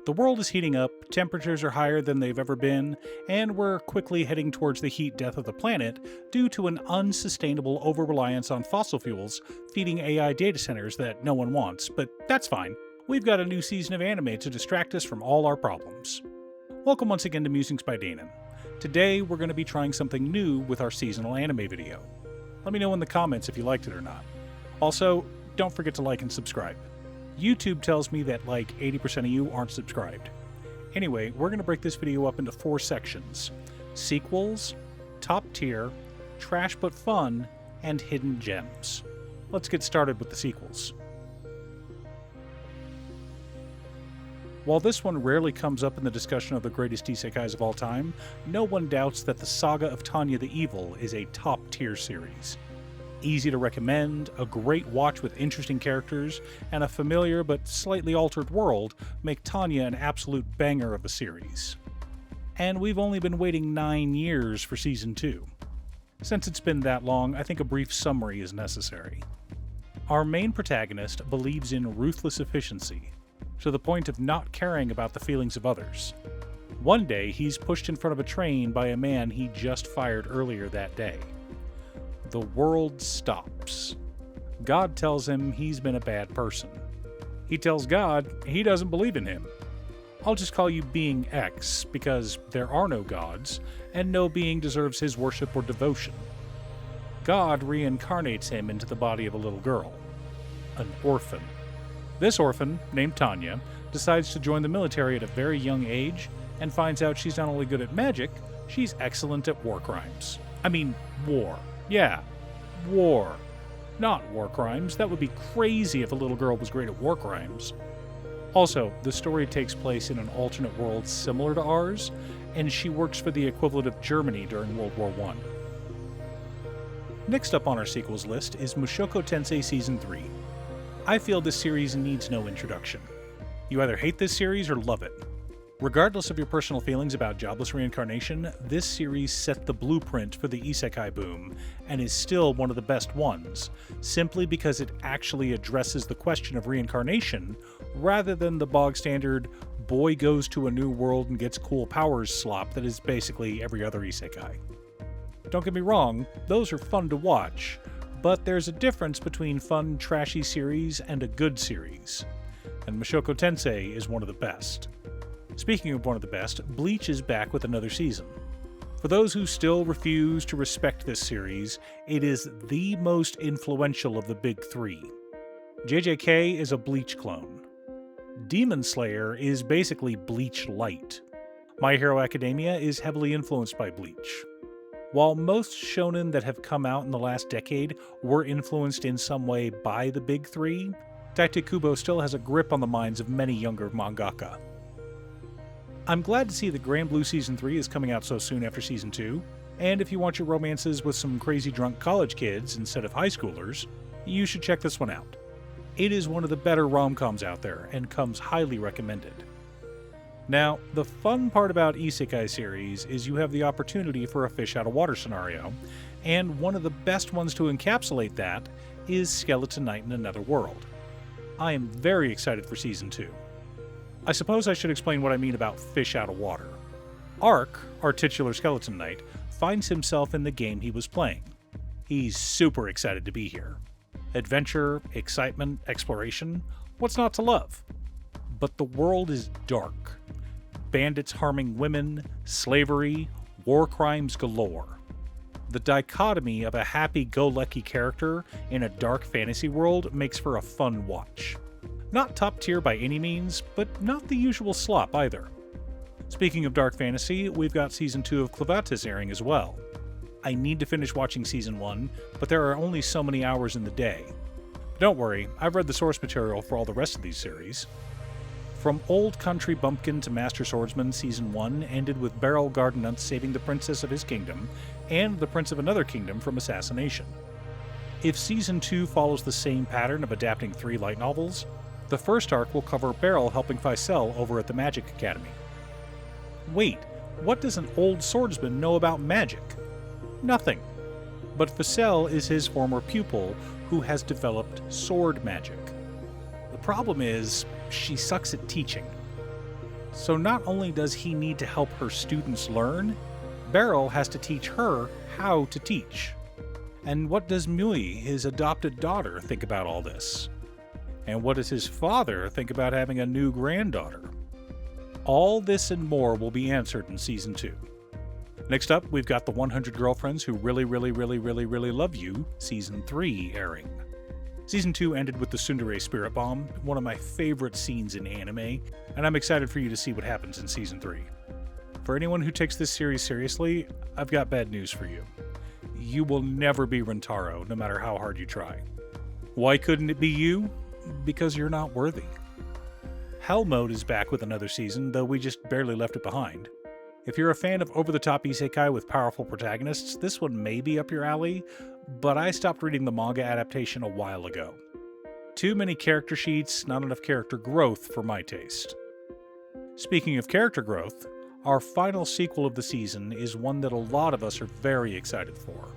The world is heating up, temperatures are higher than they've ever been, and we're quickly heading towards the heat death of the planet due to an unsustainable over-reliance on fossil fuels feeding AI data centers that no one wants, but that's fine. We've got a new season of anime to distract us from all our problems. Welcome once again to Musings by Danon. Today we're going to be trying something new with our seasonal anime video. Let me know in the comments if you liked it or not. Also, don't forget to like and subscribe. YouTube tells me that like 80% of you aren't subscribed. Anyway, we're going to break this video up into 4 sections: sequels, top tier, trash but fun, and hidden gems. Let's get started with the sequels. While this one rarely comes up in the discussion of the greatest isekais of all time, no one doubts that the Saga of Tanya the Evil is a top tier series. Easy to recommend, a great watch with interesting characters, and a familiar but slightly altered world make Tanya an absolute banger of a series. And we've only been waiting 9 years for Season 2. Since it's been that long, I think a brief summary is necessary. Our main protagonist believes in ruthless efficiency, to the point of not caring about the feelings of others. One day, he's pushed in front of a train by a man he just fired earlier that day. The world stops. God tells him he's been a bad person. He tells God he doesn't believe in him. I'll just call you Being X because there are no gods, and no being deserves his worship or devotion. God reincarnates him into the body of a little girl, an orphan. This orphan, named Tanya, decides to join the military at a very young age and finds out she's not only good at magic, she's excellent at war crimes. I mean, war. Yeah, war. Not war crimes. That would be crazy if a little girl was great at war crimes. Also, the story takes place in an alternate world similar to ours, and she works for the equivalent of Germany during World War I. Next up on our sequels list is Mushoku Tensei Season 3. I feel this series needs no introduction. You either hate this series or love it. Regardless of your personal feelings about jobless reincarnation, this series set the blueprint for the isekai boom, and is still one of the best ones, simply because it actually addresses the question of reincarnation, rather than the bog-standard boy goes to a new world and gets cool powers slop that is basically every other isekai. Don't get me wrong, those are fun to watch, but there's a difference between fun, trashy series and a good series, and Mushoku Tensei is one of the best. Speaking of one of the best, Bleach is back with another season. For those who still refuse to respect this series, it is the most influential of the big 3. JJK is a Bleach clone. Demon Slayer is basically Bleach Light. My Hero Academia is heavily influenced by Bleach. While most shonen that have come out in the last decade were influenced in some way by the big 3, Tite Kubo still has a grip on the minds of many younger mangaka. I'm glad to see that Grand Blue Season 3 is coming out so soon after Season 2, and if you want your romances with some crazy drunk college kids instead of high schoolers, you should check this one out. It is one of the better rom-coms out there, and comes highly recommended. Now, the fun part about isekai series is you have the opportunity for a fish-out-of-water scenario, and one of the best ones to encapsulate that is Skeleton Knight in Another World. I am very excited for Season 2. I suppose I should explain what I mean about fish out of water. Ark, our titular Skeleton Knight, finds himself in the game he was playing. He's super excited to be here. Adventure, excitement, exploration, what's not to love? But the world is dark. Bandits harming women, slavery, war crimes galore. The dichotomy of a happy-go-lucky character in a dark fantasy world makes for a fun watch. Not top tier by any means, but not the usual slop either. Speaking of dark fantasy, we've got Season 2 of Clavatis airing as well. I need to finish watching Season 1, but there are only so many hours in the day. Don't worry, I've read the source material for all the rest of these series. From Old Country Bumpkin to Master Swordsman, Season 1 ended with Beryl Gardenunt saving the princess of his kingdom, and the prince of another kingdom from assassination. If Season 2 follows the same pattern of adapting 3 light novels, the first arc will cover Beryl helping Faisal over at the Magic Academy. Wait, what does an old swordsman know about magic? Nothing. But Faisal is his former pupil who has developed sword magic. The problem is, she sucks at teaching. So not only does he need to help her students learn, Beryl has to teach her how to teach. And what does Mui, his adopted daughter, think about all this? And what does his father think about having a new granddaughter? All this and more will be answered in Season 2. Next up, we've got The 100 Girlfriends Who Really Love You, Season 3 airing. Season 2 ended with the Tsundere Spirit Bomb, one of my favorite scenes in anime, and I'm excited for you to see what happens in Season 3. For anyone who takes this series seriously, I've got bad news for you. You will never be Rentaro, no matter how hard you try. Why couldn't it be you? Because you're not worthy. Hell Mode is back with another season, though we just barely left it behind. If you're a fan of over-the-top isekai with powerful protagonists, this one may be up your alley, but I stopped reading the manga adaptation a while ago. Too many character sheets, not enough character growth for my taste. Speaking of character growth, our final sequel of the season is one that a lot of us are very excited for.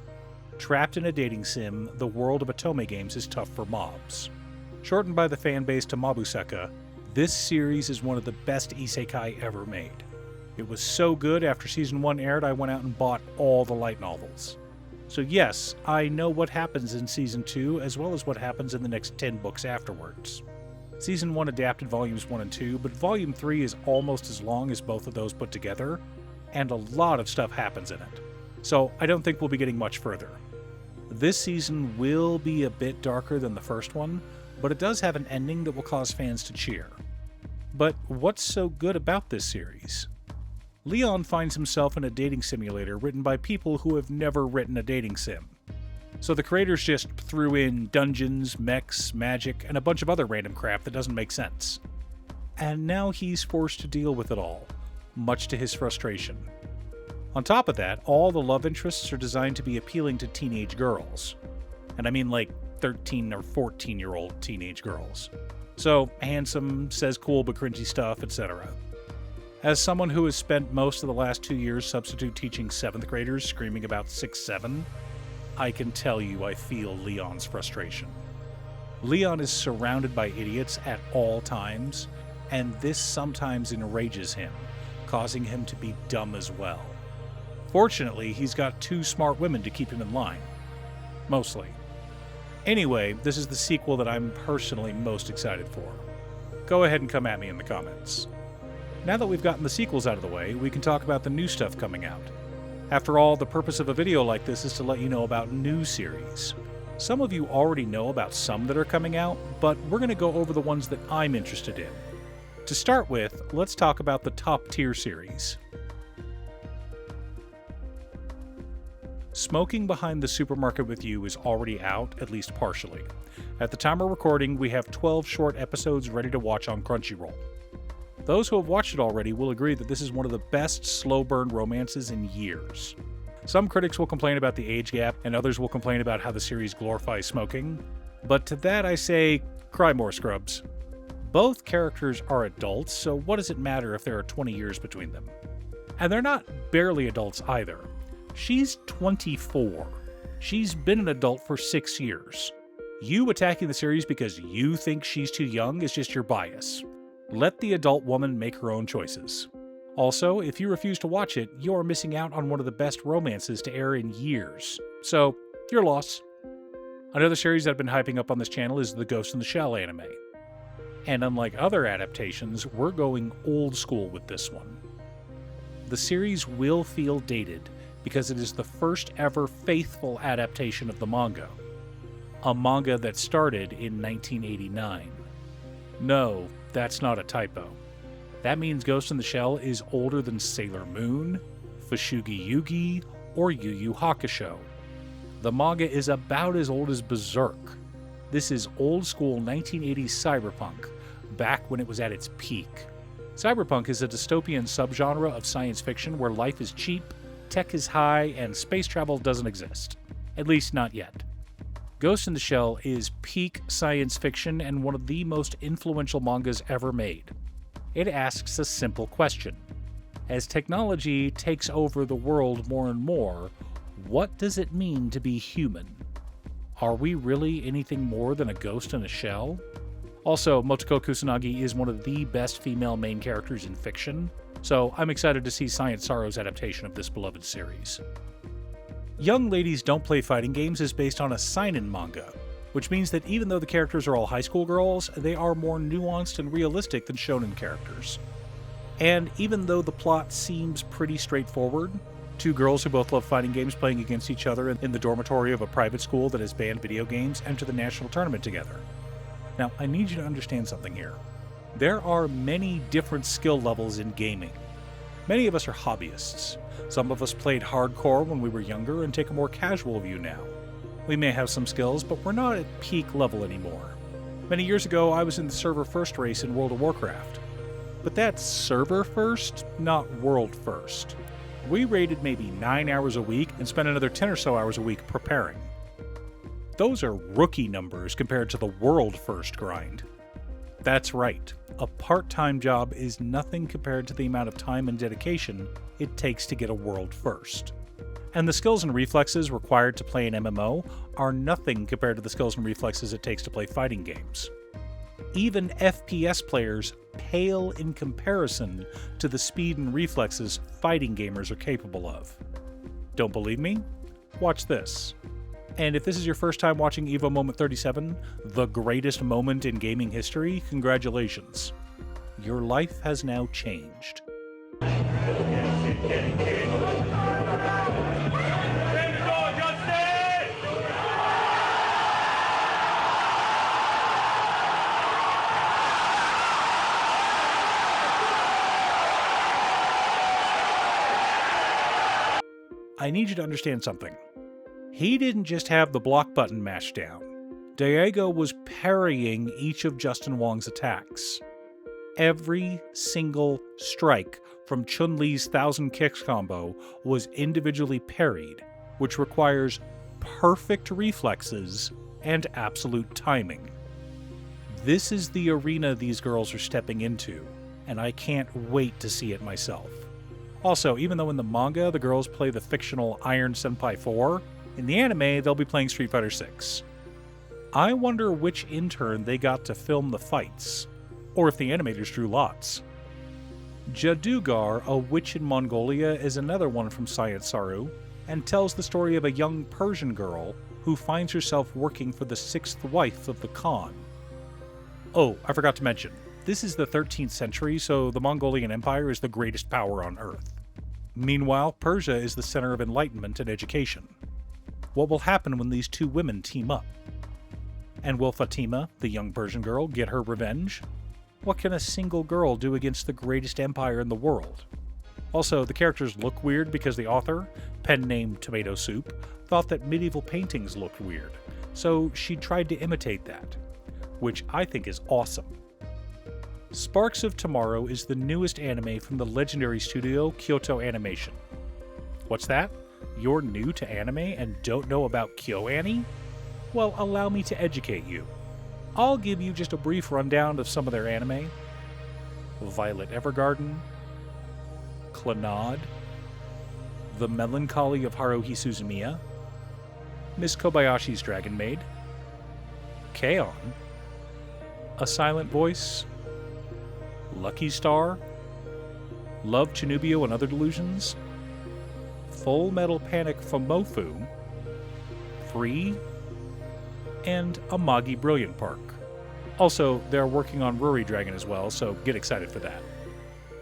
Trapped in a dating sim, the world of Otome games is tough for mobs. Shortened by the fanbase to Mabuseka, this series is one of the best isekai ever made. It was so good after Season 1 aired I went out and bought all the light novels. So yes, I know what happens in Season 2 as well as what happens in the next 10 books afterwards. Season 1 adapted Volumes 1 and 2, but Volume 3 is almost as long as both of those put together, and a lot of stuff happens in it. So I don't think we'll be getting much further. This season will be a bit darker than the first one, but it does have an ending that will cause fans to cheer. But what's so good about this series? Leon finds himself in a dating simulator written by people who have never written a dating sim. So the creators just threw in dungeons, mechs, magic, and a bunch of other random crap that doesn't make sense. And now he's forced to deal with it all, much to his frustration. On top of that, all the love interests are designed to be appealing to teenage girls. And I mean like 13 or 14-year-old teenage girls. So, handsome, says cool but cringy stuff, etc. As someone who has spent most of the last 2 years substitute teaching 7th graders screaming about 6-7, I can tell you I feel Leon's frustration. Leon is surrounded by idiots at all times, and this sometimes enrages him, causing him to be dumb as well. Fortunately, he's got 2 smart women to keep him in line. Mostly. Anyway, this is the sequel that I'm personally most excited for. Go ahead and come at me in the comments. Now that we've gotten the sequels out of the way, we can talk about the new stuff coming out. After all, the purpose of a video like this is to let you know about new series. Some of you already know about some that are coming out, but we're going to go over the ones that I'm interested in. To start with, let's talk about the top tier series. Smoking Behind the Supermarket with You is already out, at least partially. At the time of recording, we have 12 short episodes ready to watch on Crunchyroll. Those who have watched it already will agree that this is one of the best slow-burn romances in years. Some critics will complain about the age gap, and others will complain about how the series glorifies smoking. But to that I say, cry more, scrubs. Both characters are adults, so what does it matter if there are 20 years between them? And they're not barely adults either. She's 24. She's been an adult for 6 years. You attacking the series because you think she's too young is just your bias. Let the adult woman make her own choices. Also, if you refuse to watch it, you're missing out on one of the best romances to air in years. So, your loss. Another series I've been hyping up on this channel is the Ghost in the Shell anime. And unlike other adaptations, we're going old school with this one. The series will feel dated, because it is the first ever faithful adaptation of the manga. A manga that started in 1989. No, that's not a typo. That means Ghost in the Shell is older than Sailor Moon, Fushigi Yugi, or Yu Yu Hakusho. The manga is about as old as Berserk. This is old school 1980s cyberpunk, back when it was at its peak. Cyberpunk is a dystopian subgenre of science fiction where life is cheap, tech is high, and space travel doesn't exist. At least not yet. Ghost in the Shell is peak science fiction and one of the most influential mangas ever made. It asks a simple question. As technology takes over the world more and more, what does it mean to be human? Are we really anything more than a ghost in a shell? Also, Motoko Kusanagi is one of the best female main characters in fiction, so I'm excited to see Science Sorrow's adaptation of this beloved series. Young Ladies Don't Play Fighting Games is based on a seinen manga, which means that even though the characters are all high school girls, they are more nuanced and realistic than shonen characters. And even though the plot seems pretty straightforward, two girls who both love fighting games playing against each other in the dormitory of a private school that has banned video games enter the national tournament together. Now, I need you to understand something here. There are many different skill levels in gaming. Many of us are hobbyists. Some of us played hardcore when we were younger and take a more casual view now. We may have some skills, but we're not at peak level anymore. Many years ago, I was in the server first race in World of Warcraft. But that's server first, not world first. We raided maybe 9 hours a week and spent another 10 or so hours a week preparing. Those are rookie numbers compared to the world first grind. That's right, a part-time job is nothing compared to the amount of time and dedication it takes to get a world first. And the skills and reflexes required to play an MMO are nothing compared to the skills and reflexes it takes to play fighting games. Even FPS players pale in comparison to the speed and reflexes fighting gamers are capable of. Don't believe me? Watch this. And if this is your first time watching Evo Moment 37, the greatest moment in gaming history, congratulations. Your life has now changed. I need you to understand something. He didn't just have the block button mashed down. Diego was parrying each of Justin Wong's attacks. Every single strike from Chun-Li's 1,000 kicks combo was individually parried, which requires perfect reflexes and absolute timing. This is the arena these girls are stepping into, and I can't wait to see it myself. Also, even though in the manga the girls play the fictional Iron Senpai 4, in the anime they'll be playing Street Fighter 6. I wonder which intern they got to film the fights, or if the animators drew lots. Jadugar, a witch in Mongolia, is another one from Science Saru, and tells the story of a young Persian girl who finds herself working for the 6th wife of the Khan. Oh, I forgot to mention, this is the 13th century, so the Mongolian Empire is the greatest power on Earth. Meanwhile, Persia is the center of enlightenment and education. What will happen when these two women team up? And will Fatima, the young Persian girl, get her revenge? What can a single girl do against the greatest empire in the world? Also, the characters look weird because the author, pen name Tomato Soup, thought that medieval paintings looked weird, so she tried to imitate that, which I think is awesome. Sparks of Tomorrow is the newest anime from the legendary studio Kyoto Animation. What's that? You're new to anime and don't know about KyoAni? Well, allow me to educate you. I'll give you just a brief rundown of some of their anime. Violet Evergarden, Clannad, The Melancholy of Haruhi Suzumiya, Miss Kobayashi's Dragon Maid, K-On!, A Silent Voice, Lucky Star, Love Chinubio and Other Delusions, Full Metal Panic Famofu, Free, and Amagi Brilliant Park. Also, they're working on Ruri Dragon as well, so get excited for that.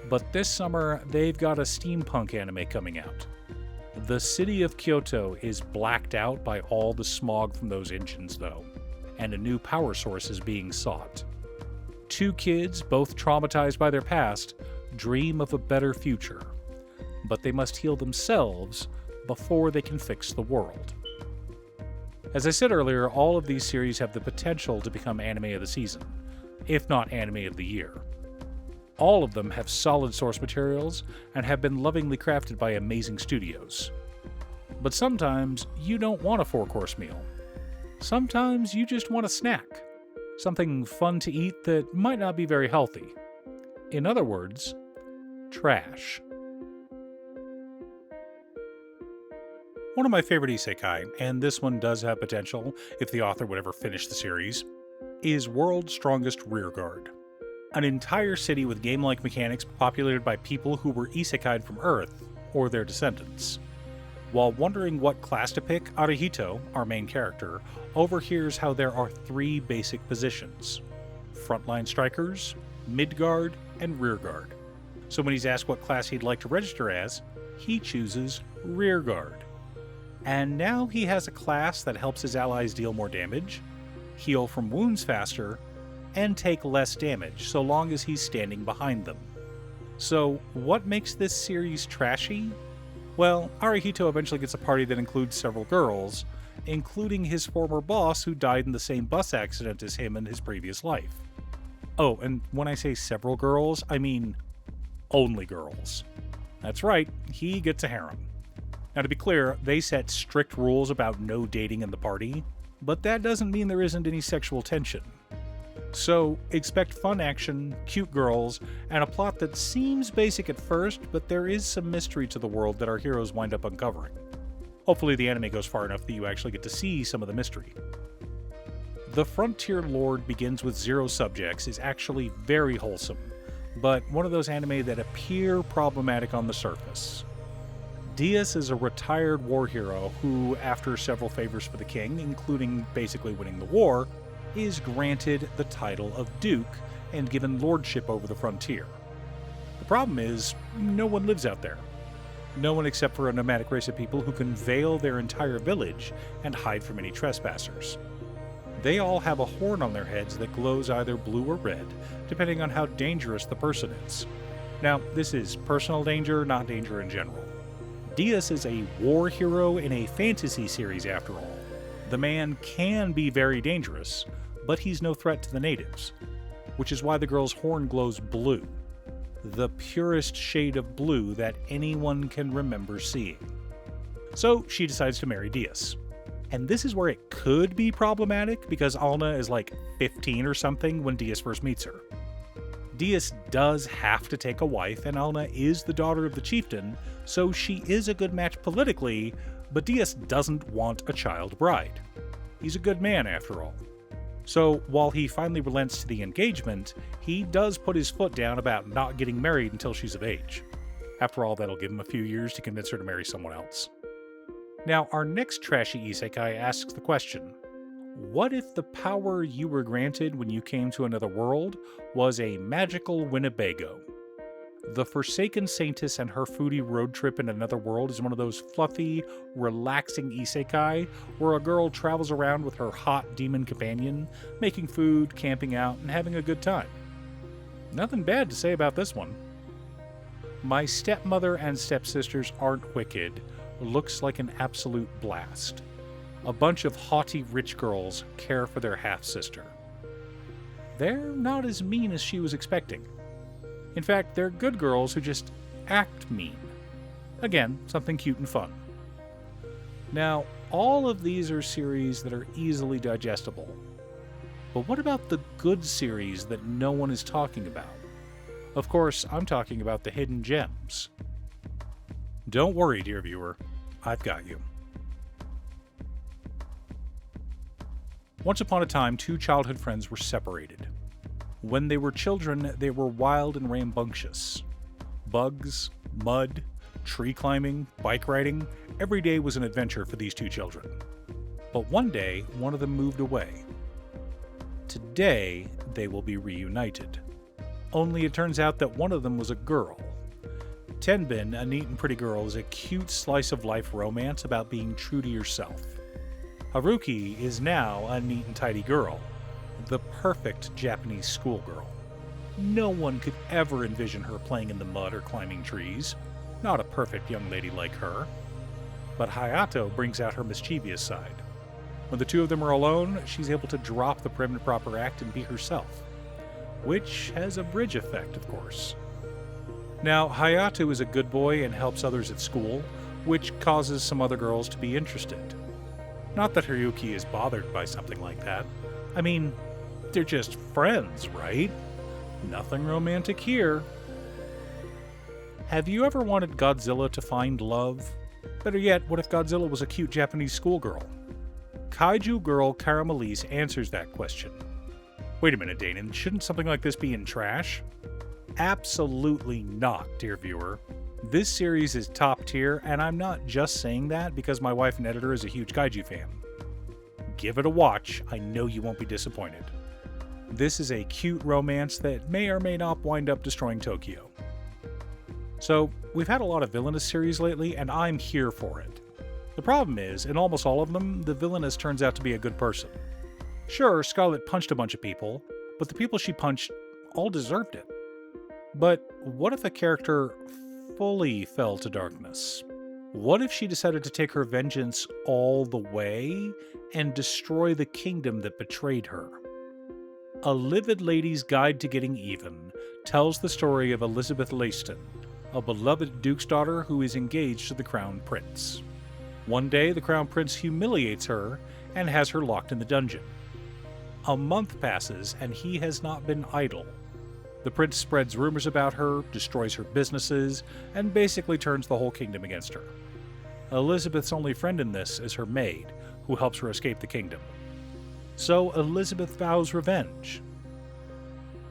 But this summer, they've got a steampunk anime coming out. The city of Kyoto is blacked out by all the smog from those engines, though, and a new power source is being sought. Two kids, both traumatized by their past, dream of a better future, but they must heal themselves before they can fix the world. As I said earlier, all of these series have the potential to become anime of the season, if not anime of the year. All of them have solid source materials and have been lovingly crafted by amazing studios. But sometimes you don't want a 4-course meal. Sometimes you just want a snack. Something fun to eat that might not be very healthy. In other words, trash. One of my favorite isekai, and this one does have potential if the author would ever finish the series, is World's Strongest Rearguard, an entire city with game-like mechanics populated by people who were isekai'd from Earth, or their descendants. While wondering what class to pick, Arihito, our main character, overhears how there are 3 basic positions: frontline strikers, midguard, and rearguard. So when he's asked what class he'd like to register as, he chooses rearguard. And now he has a class that helps his allies deal more damage, heal from wounds faster, and take less damage so long as he's standing behind them. So what makes this series trashy? Well, Arihito eventually gets a party that includes several girls, including his former boss who died in the same bus accident as him in his previous life. Oh, and when I say several girls, I mean only girls. That's right, he gets a harem. Now to be clear, they set strict rules about no dating in the party, but that doesn't mean there isn't any sexual tension. So expect fun action, cute girls, and a plot that seems basic at first, but there is some mystery to the world that our heroes wind up uncovering. Hopefully the anime goes far enough that you actually get to see some of the mystery. The Frontier Lord Begins with Zero Subjects is actually very wholesome, but one of those anime that appear problematic on the surface. Diaz is a retired war hero who, after several favors for the king, including basically winning the war, is granted the title of Duke and given lordship over the frontier. The problem is, no one lives out there. No one except for a nomadic race of people who can veil their entire village and hide from any trespassers. They all have a horn on their heads that glows either blue or red, depending on how dangerous the person is. Now, this is personal danger, not danger in general. Diaz is a war hero in a fantasy series after all. The man can be very dangerous, but he's no threat to the natives, which is why the girl's horn glows blue, the purest shade of blue that anyone can remember seeing. So she decides to marry Diaz. And this is where it could be problematic because Alna is like 15 or something when Diaz first meets her. Diaz does have to take a wife, and Alna is the daughter of the chieftain, so she is a good match politically, but Diaz doesn't want a child bride. He's a good man after all. So while he finally relents to the engagement, he does put his foot down about not getting married until she's of age. After all, that'll give him a few years to convince her to marry someone else. Now, our next trashy isekai asks the question, what if the power you were granted when you came to another world was a magical Winnebago? The Forsaken Saintess and her foodie road trip in another world is one of those fluffy, relaxing isekai where a girl travels around with her hot demon companion, making food, camping out, and having a good time. Nothing bad to say about this one. My Stepmother and Stepsisters Aren't Wicked looks like an absolute blast. A bunch of haughty rich girls care for their half-sister. They're not as mean as she was expecting. In fact, they're good girls who just act mean. Again, something cute and fun. Now, all of these are series that are easily digestible. But what about the good series that no one is talking about? Of course, I'm talking about the hidden gems. Don't worry, dear viewer, I've got you. Once upon a time, 2 childhood friends were separated. When they were children, they were wild and rambunctious. Bugs, mud, tree climbing, bike riding, every day was an adventure for these 2 children. But one day, one of them moved away. Today, they will be reunited. Only it turns out that one of them was a girl. Tenbin, a neat and pretty girl, is a cute slice-of-life romance about being true to yourself. Haruki is now a neat and tidy girl, the perfect Japanese schoolgirl. No one could ever envision her playing in the mud or climbing trees, not a perfect young lady like her. But Hayato brings out her mischievous side. When the 2 of them are alone, she's able to drop the prim and proper act and be herself, which has a bridge effect, of course. Now, Hayato is a good boy and helps others at school, which causes some other girls to be interested. Not that Haruki is bothered by something like that. I mean, they're just friends, right? Nothing romantic here. Have you ever wanted Godzilla to find love? Better yet, what if Godzilla was a cute Japanese schoolgirl? Kaiju girl Caramelise answers that question. Wait a minute, Danon, shouldn't something like this be in trash? Absolutely not, dear viewer. This series is top tier, and I'm not just saying that because my wife and editor is a huge kaiju fan. Give it a watch, I know you won't be disappointed. This is a cute romance that may or may not wind up destroying Tokyo. So, we've had a lot of villainous series lately, and I'm here for it. The problem is, in almost all of them, the villainess turns out to be a good person. Sure, Scarlet punched a bunch of people, but the people she punched all deserved it. But what if a character fully fell to darkness? What if she decided to take her vengeance all the way and destroy the kingdom that betrayed her? A Livid Lady's Guide to Getting Even tells the story of Elizabeth Leiston, a beloved duke's daughter who is engaged to the crown prince. One day, the crown prince humiliates her and has her locked in the dungeon. A month passes, and he has not been idle. The prince spreads rumors about her, destroys her businesses, and basically turns the whole kingdom against her. Elizabeth's only friend in this is her maid, who helps her escape the kingdom. So Elizabeth vows revenge.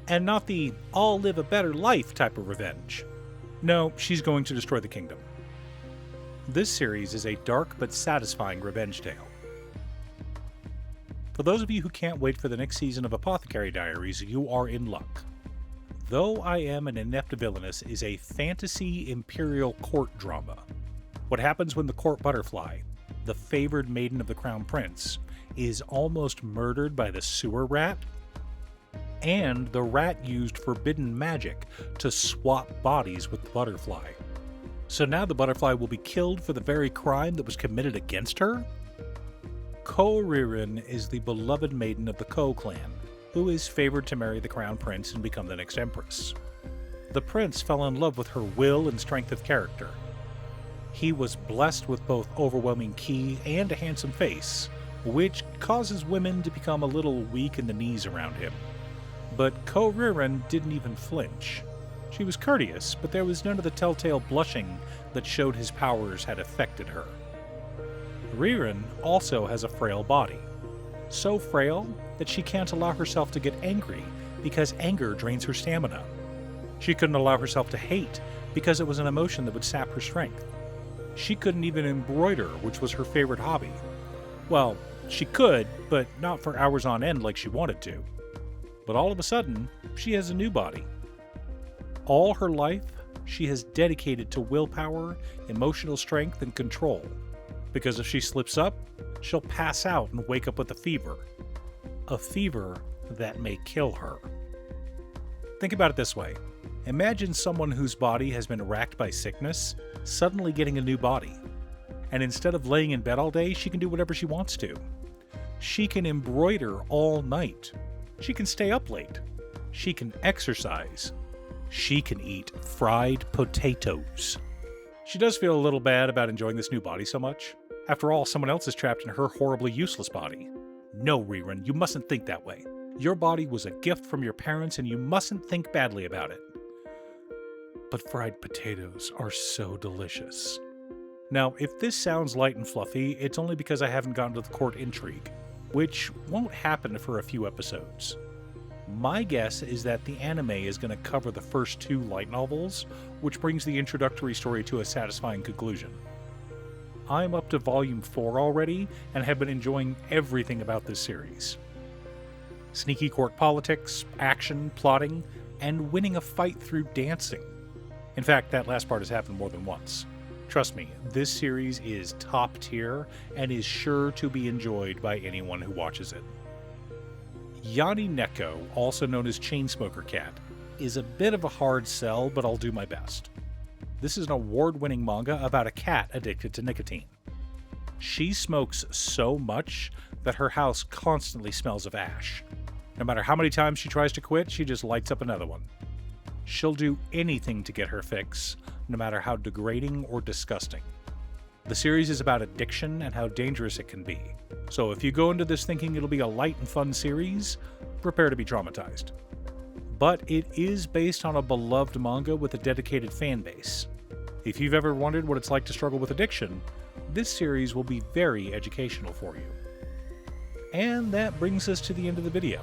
And not the "I'll live a better life" type of revenge. No, she's going to destroy the kingdom. This series is a dark but satisfying revenge tale. For those of you who can't wait for the next season of Apothecary Diaries, you are in luck. Though I Am an Inept Villainess is a fantasy imperial court drama. What happens when the court butterfly, the favored maiden of the crown prince, is almost murdered by the sewer rat? And the rat used forbidden magic to swap bodies with the butterfly. So now the butterfly will be killed for the very crime that was committed against her? Ko Ririn is the beloved maiden of the Ko clan, who is favored to marry the crown prince and become the next empress. The prince fell in love with her will and strength of character. He was blessed with both overwhelming ki and a handsome face, which causes women to become a little weak in the knees around him. But Ko Ririn didn't even flinch. She was courteous, but there was none of the telltale blushing that showed his powers had affected her. Ririn also has a frail body. So frail that she can't allow herself to get angry because anger drains her stamina. She couldn't allow herself to hate because it was an emotion that would sap her strength. She couldn't even embroider, which was her favorite hobby. Well, she could, but not for hours on end like she wanted to. But all of a sudden, she has a new body. All her life, she has dedicated to willpower, emotional strength, and control. Because if she slips up, she'll pass out and wake up with a fever. A fever that may kill her. Think about it this way. Imagine someone whose body has been racked by sickness suddenly getting a new body. And instead of laying in bed all day, she can do whatever she wants to. She can embroider all night. She can stay up late. She can exercise. She can eat fried potatoes. She does feel a little bad about enjoying this new body so much. After all, someone else is trapped in her horribly useless body. No, Ririn, you mustn't think that way. Your body was a gift from your parents and you mustn't think badly about it. But fried potatoes are so delicious. Now, if this sounds light and fluffy, it's only because I haven't gotten to the court intrigue, which won't happen for a few episodes. My guess is that the anime is going to cover the first 2 light novels, which brings the introductory story to a satisfying conclusion. I'm up to volume 4 already, and have been enjoying everything about this series. Sneaky court politics, action, plotting, and winning a fight through dancing. In fact, that last part has happened more than once. Trust me, this series is top tier, and is sure to be enjoyed by anyone who watches it. Yanni Neko, also known as Chainsmoker Cat, is a bit of a hard sell, but I'll do my best. This is an award-winning manga about a cat addicted to nicotine. She smokes so much that her house constantly smells of ash. No matter how many times she tries to quit, she just lights up another one. She'll do anything to get her fix, no matter how degrading or disgusting. The series is about addiction and how dangerous it can be. So if you go into this thinking it'll be a light and fun series, prepare to be traumatized. But it is based on a beloved manga with a dedicated fan base. If you've ever wondered what it's like to struggle with addiction, this series will be very educational for you. And that brings us to the end of the video.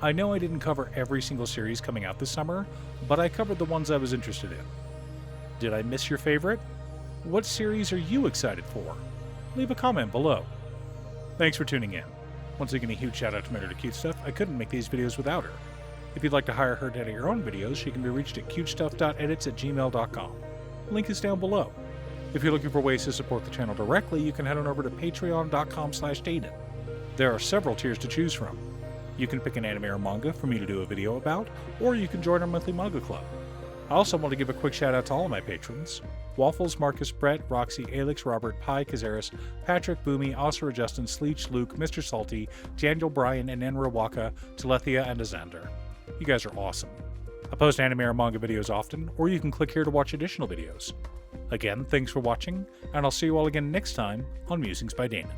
I know I didn't cover every single series coming out this summer, but I covered the ones I was interested in. Did I miss your favorite? What series are you excited for? Leave a comment below. Thanks for tuning in. Once again, a huge shout out to my editor Cute Stuff. I couldn't make these videos without her. If you'd like to hire her to edit your own videos, she can be reached at cutestuff.edits@gmail.com. Link is down below. If you're looking for ways to support the channel directly, you can head on over to patreon.com/dated. There are several tiers to choose from. You can pick an anime or manga for me to do a video about, or you can join our monthly manga club. I also want to give a quick shout out to all of my patrons: Waffles, Marcus, Brett, Roxy, Alex, Robert, Pi, Kazaris, Patrick, Boomy, Osira, Justin, Sleech, Luke, Mr. Salty, Daniel, Brian, and Enra Waka, Telethia, and Azander. You guys are awesome. I post anime or manga videos often, or you can click here to watch additional videos. Again, thanks for watching, and I'll see you all again next time on Musings by Danon.